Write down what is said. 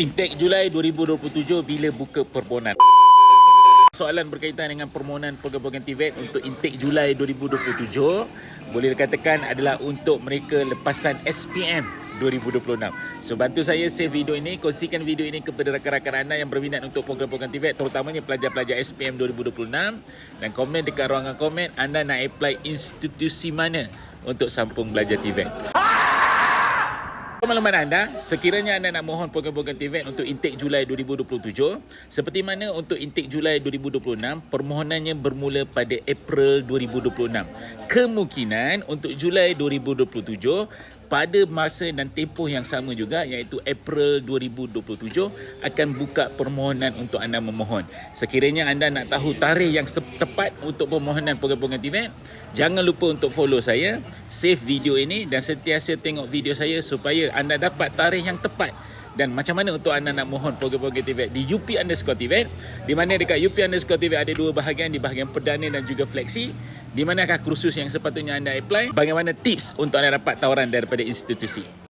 Intake Julai 2027 bila buka permohonan. Soalan berkaitan dengan permohonan program-program TVET untuk intake Julai 2027 boleh dikatakan adalah untuk mereka lepasan SPM 2026. So bantu saya save video ini, kongsikan video ini kepada rakan-rakan anda yang berminat untuk program-program TVET, terutamanya pelajar-pelajar SPM 2026, dan komen dekat ruangan komen anda nak apply institusi mana untuk sambung belajar TVET. Maklumat anda, sekiranya anda nak mohon program-program TVET untuk intake Julai 2027, seperti mana untuk intake Julai 2026, permohonannya bermula pada April 2026. Kemungkinan untuk Julai 2027, pada masa dan tempoh yang sama juga, iaitu April 2027, akan buka permohonan untuk anda memohon. Sekiranya anda nak tahu tarikh yang tepat untuk permohonan program-program TVET, jangan lupa untuk follow saya, save video ini dan sentiasa tengok video saya supaya anda dapat tarikh yang tepat dan macam mana untuk anda nak mohon program-program TVET di UP_TVET, di mana dekat UP_TVET ada dua bahagian, di bahagian perdana dan juga fleksi. Di manakah kursus yang sepatutnya anda apply, bagaimana tips untuk anda dapat tawaran daripada institusi.